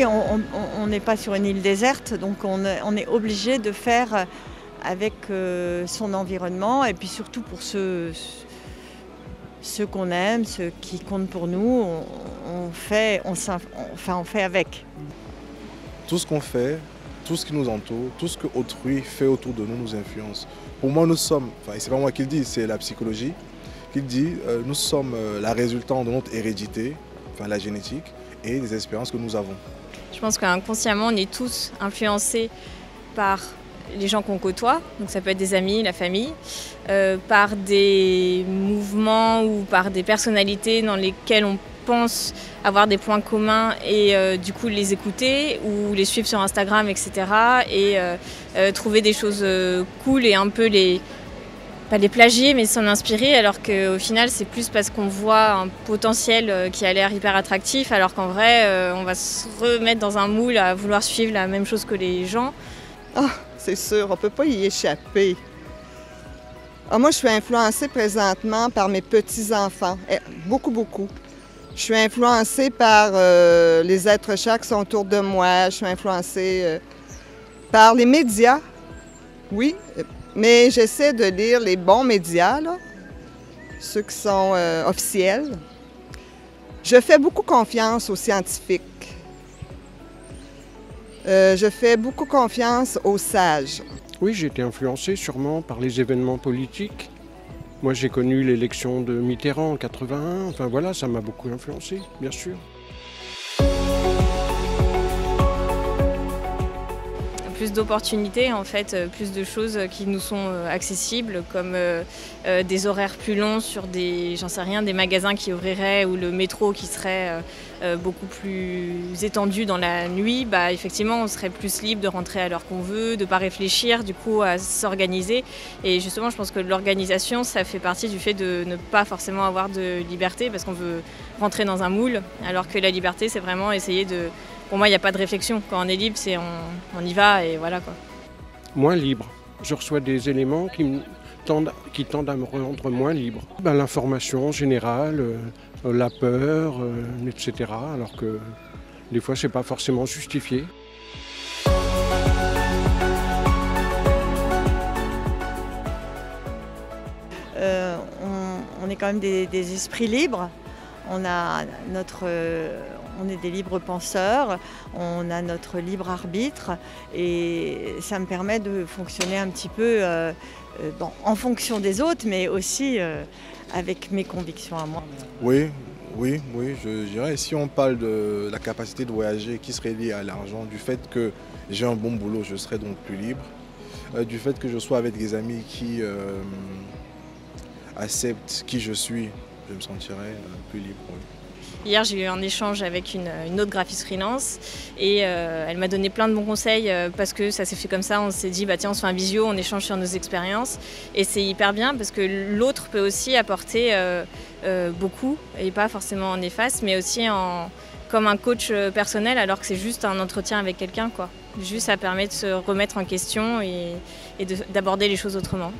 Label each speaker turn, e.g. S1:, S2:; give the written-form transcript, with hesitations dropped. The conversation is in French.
S1: oui, on n'est pas sur une île déserte, donc on est obligé de faire avec son environnement et puis surtout pour ceux qu'on aime, ceux qui comptent pour nous, on fait avec.
S2: Tout ce qu'on fait, tout ce qui nous entoure, tout ce que autrui fait autour de nous nous influence. Pour moi, nous sommes, enfin c'est pas moi qui le dis, c'est la psychologie qui le dit, nous sommes la résultante de notre hérédité, enfin la génétique, et des expériences que nous avons.
S3: Je pense qu'inconsciemment, on est tous influencés par les gens qu'on côtoie, donc ça peut être des amis, la famille, par des mouvements ou par des personnalités dans lesquelles on pense avoir des points communs et du coup les écouter ou les suivre sur Instagram, etc. et trouver des choses cool et un peu pas les plagier mais s'en inspirer, alors qu'au final c'est plus parce qu'on voit un potentiel qui a l'air hyper attractif, alors qu'en vrai on va se remettre dans un moule à vouloir suivre la même chose que les gens.
S4: Ah, c'est sûr, on ne peut pas y échapper. Ah, moi, je suis influencée présentement par mes petits-enfants, beaucoup. Je suis influencée par les êtres chers qui sont autour de moi. Je suis influencée par les médias, oui, mais j'essaie de lire les bons médias, là, ceux qui sont officiels. Je fais beaucoup confiance aux scientifiques. Je fais beaucoup confiance aux sages.
S5: Oui, j'ai été influencé sûrement par les événements politiques. Moi, j'ai connu l'élection de Mitterrand en 81. Enfin voilà, ça m'a beaucoup influencé, bien sûr.
S3: Plus d'opportunités, en fait, plus de choses qui nous sont accessibles, comme des horaires plus longs sur des magasins qui ouvriraient ou le métro qui serait beaucoup plus étendu dans la nuit. Bah, effectivement, on serait plus libre de rentrer à l'heure qu'on veut, de ne pas réfléchir, du coup, à s'organiser. Et justement, je pense que l'organisation, ça fait partie du fait de ne pas forcément avoir de liberté, parce qu'on veut rentrer dans un moule, alors que la liberté, c'est vraiment essayer de... Pour moi, il n'y a pas de réflexion. Quand on est libre, c'est on y va et voilà quoi.
S5: Moins libre. Je reçois des éléments qui tendent à me rendre moins libre. L'information générale, la peur, etc. Alors que des fois, c'est pas forcément justifié.
S1: On est quand même des esprits libres. On est des libres penseurs, on a notre libre arbitre et ça me permet de fonctionner un petit peu en fonction des autres, mais aussi avec mes convictions à moi.
S2: Oui, je dirais, si on parle de la capacité de voyager qui serait liée à l'argent, du fait que j'ai un bon boulot, je serais donc plus libre, du fait que je sois avec des amis qui acceptent qui je suis, je me sentirais plus libre. Oui.
S3: Hier, j'ai eu un échange avec une autre graphiste freelance et elle m'a donné plein de bons conseils parce que ça s'est fait comme ça. On s'est dit, bah, tiens, on se fait un visio, on échange sur nos expériences et c'est hyper bien parce que l'autre peut aussi apporter beaucoup et pas forcément en efface, mais aussi comme un coach personnel, alors que c'est juste un entretien avec quelqu'un, quoi. Juste, ça permet de se remettre en question et d'aborder les choses autrement.